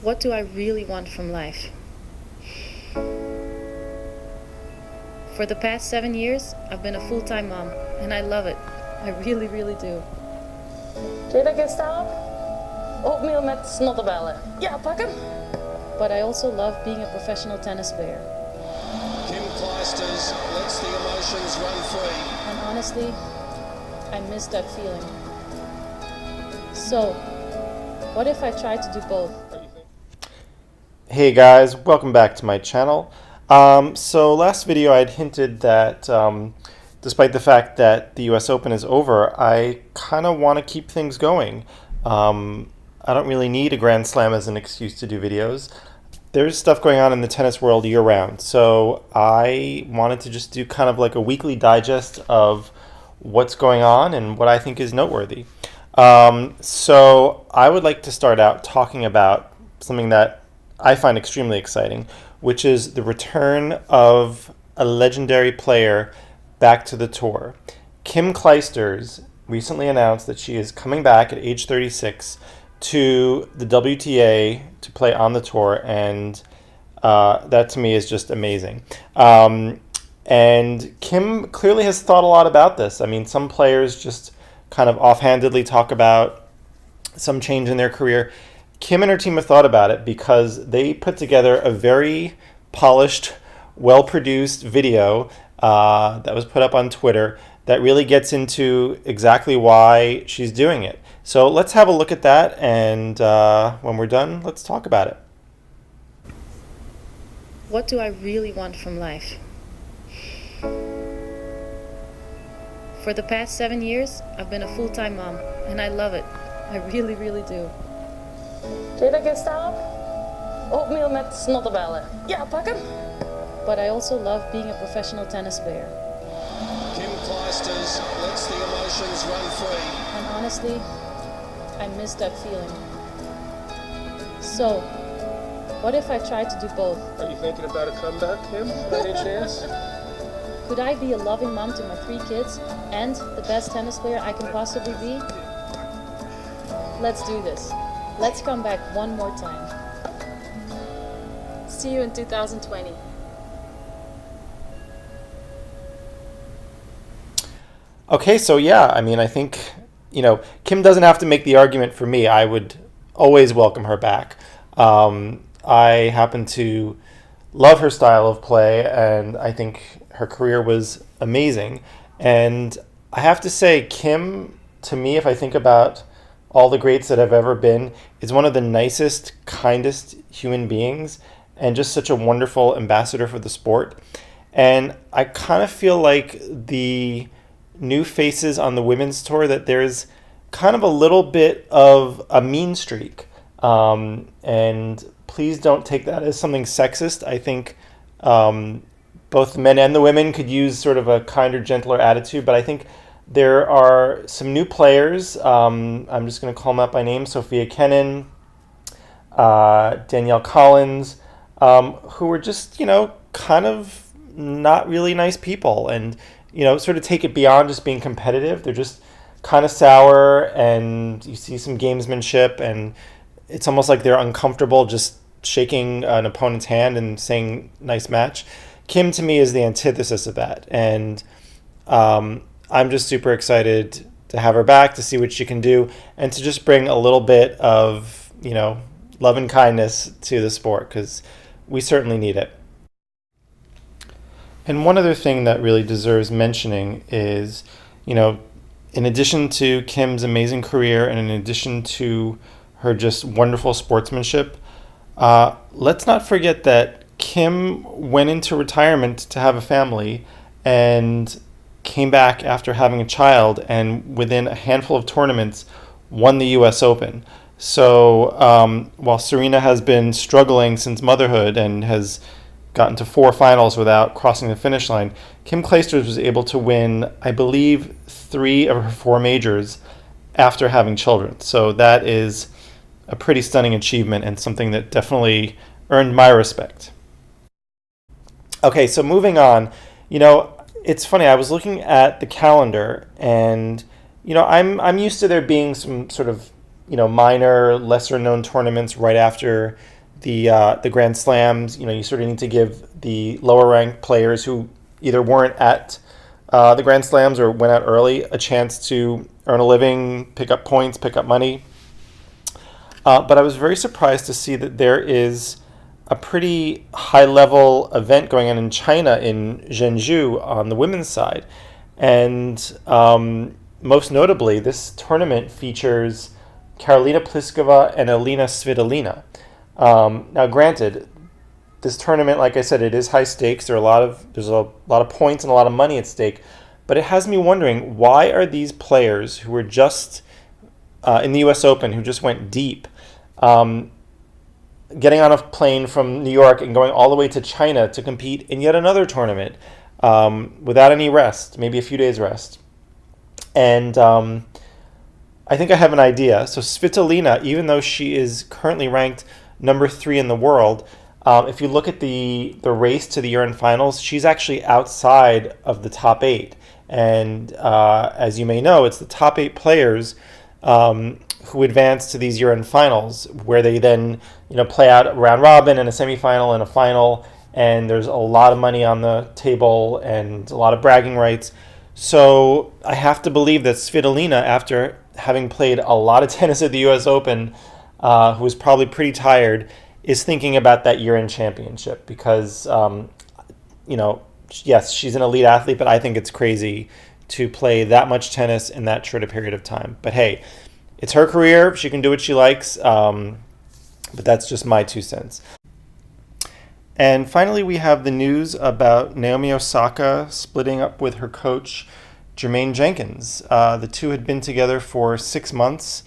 What do I really want from life? For the past 7 years, I've been a full-time mom, and I love it. I really, really do. Wil je dat ik eens sta op? Oatmeal met snottebellen. Ja, pak hem. But I also love being a professional tennis player. Clijsters lets the emotions run free. And honestly, I miss that feeling. So, what if I tried to do both? Hey guys, welcome back to my channel. So last video I had hinted that despite the fact that the US Open is over, I kind of want to keep things going. I don't really need a Grand Slam as an excuse to do videos. There's stuff going on in the tennis world year-round, so I wanted to just do kind of like a weekly digest of what's going on and what I think is noteworthy. So I would like to start out talking about something that I find extremely exciting, which is the return of a legendary player back to the tour. Kim Clijsters recently announced that she is coming back at age 36 to the WTA to play on the tour, and that to me is just amazing. And Kim clearly has thought a lot about this. I mean, some players just kind of offhandedly talk about some change in their career. Kim and her team have thought about it because they put together a very polished, well-produced video that was put up on Twitter that really gets into exactly why she's doing it. So let's have a look at that, and when we're done, let's talk about it. What do I really want from life? For the past 7 years, I've been a full-time mom, and I love it. I really, really do. Wil je dat ik eens sta op? Oatmeal met snottebellen. Ja, pak hem. But I also love being a professional tennis player. Kim Clijsters lets the emotions run free. And honestly, I miss that feeling. So, what if I tried to do both? Are you thinking about a comeback, Kim, by any chance? Could I be a loving mom to my 3 kids and the best tennis player I can possibly be? Let's do this. Let's come back one more time. See you in 2020. Okay, so yeah, I mean, I think, Kim doesn't have to make the argument for me. I would always welcome her back. I happen to love her style of play, and I think her career was amazing. And I have to say, Kim, to me, if I think about all the greats that have ever been, is one of the nicest, kindest human beings, and just such a wonderful ambassador for the sport. And I kind of feel like the new faces on the women's tour, that there's kind of a little bit of a mean streak. And please don't take that as something sexist. I think both the men and the women could use sort of a kinder, gentler attitude, but I think there are some new players. I'm just going to call them out by name: Sophia Kenin, Danielle Collins, who are just, kind of not really nice people, and, sort of take it beyond just being competitive. They're just kind of sour, and you see some gamesmanship, and it's almost like they're uncomfortable just shaking an opponent's hand and saying nice match. Kim, to me, is the antithesis of that, and I'm just super excited to have her back, to see what she can do, and to just bring a little bit of, love and kindness to the sport, because we certainly need it. And one other thing that really deserves mentioning is, in addition to Kim's amazing career and in addition to her just wonderful sportsmanship, let's not forget that Kim went into retirement to have a family and came back after having a child, and within a handful of tournaments won the US Open. So while Serena has been struggling since motherhood and has gotten to 4 finals without crossing the finish line, Kim Clijsters was able to win, I believe, 3 of her 4 majors after having children. So that is a pretty stunning achievement and something that definitely earned my respect. Okay, so moving on, it's funny, I was looking at the calendar, and I'm used to there being some sort of minor, lesser known tournaments right after the Grand Slams. You sort of need to give the lower ranked players who either weren't at the Grand Slams or went out early a chance to earn a living, pick up points, pick up money. But I was very surprised to see that there is a pretty high-level event going on in China in Zhengzhou on the women's side. And most notably, this tournament features Karolina Pliskova and Elina Svitolina. Now, granted, this tournament, like I said, it is high stakes. There's a lot of points and a lot of money at stake. But it has me wondering, why are these players who were just in the U.S. Open, who just went deep, getting on a plane from New York and going all the way to China to compete in yet another tournament without any rest, maybe a few days rest? And I think I have an idea. So Svitolina, even though she is currently ranked number 3 in the world, if you look at the race to the year-end finals, she's actually outside of the top 8. And as you may know, it's the top 8 players who advance to these year-end finals, where they then play out a round robin and a semifinal and a final, and there's a lot of money on the table and a lot of bragging rights. So I have to believe that Svitolina, after having played a lot of tennis at the U.S. Open, who is probably pretty tired, is thinking about that year-end championship because, yes, she's an elite athlete, but I think it's crazy to play that much tennis in that short a period of time. But hey, it's her career. She can do what she likes, but that's just my 2 cents. And finally, we have the news about Naomi Osaka splitting up with her coach, Jermaine Jenkins. The two had been together for 6 months,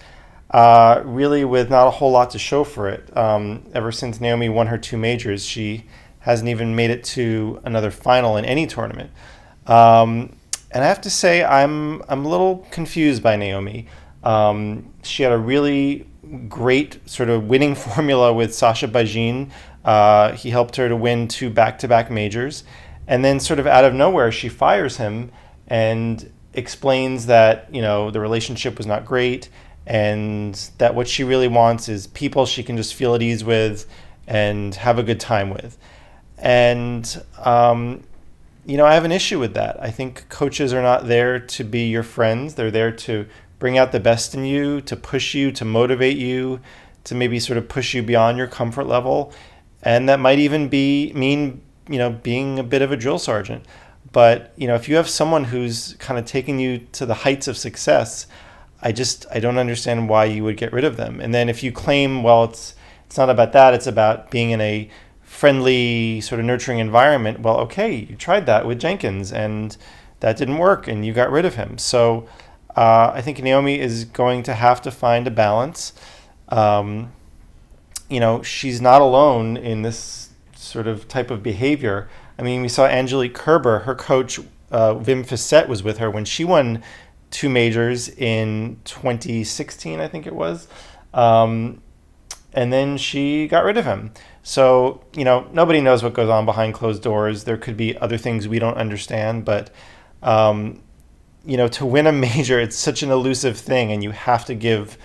really with not a whole lot to show for it. Ever since Naomi won her 2 majors, she hasn't even made it to another final in any tournament. And I have to say, I'm a little confused by Naomi. She had a really great sort of winning formula with Sasha Bajin. He helped her to win 2 back-to-back majors. And then sort of out of nowhere, she fires him and explains that, the relationship was not great and that what she really wants is people she can just feel at ease with and have a good time with. And, I have an issue with that. I think coaches are not there to be your friends. They're there to bring out the best in you, to push you, to motivate you, to maybe sort of push you beyond your comfort level. And that might even mean being a bit of a drill sergeant. But, if you have someone who's kind of taking you to the heights of success, I don't understand why you would get rid of them. And then if you claim, well, it's not about that, it's about being in a friendly, sort of nurturing environment, well, okay, you tried that with Jenkins and that didn't work and you got rid of him. So I think Naomi is going to have to find a balance. She's not alone in this sort of type of behavior. I mean, we saw Angelique Kerber, her coach, Wim Fissette, was with her when she won 2 majors in 2016, I think it was. And then she got rid of him. So, nobody knows what goes on behind closed doors. There could be other things we don't understand, but, to win a major, it's such an elusive thing, and you have to give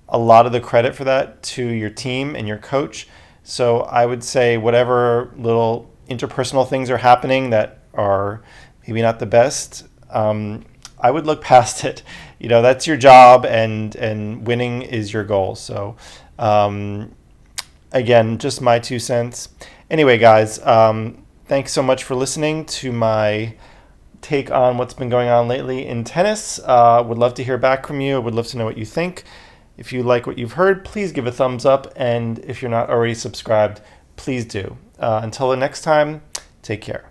a lot of the credit for that to your team and your coach. So I would say whatever little interpersonal things are happening that are maybe not the best, I would look past it. That's your job, and winning is your goal. So, again, just my 2 cents. Anyway, guys, thanks so much for listening to my take on what's been going on lately in tennis. Would love to hear back from you. I would love to know what you think. If you like what you've heard, please give a thumbs up. And if you're not already subscribed, please do. Until the next time, take care.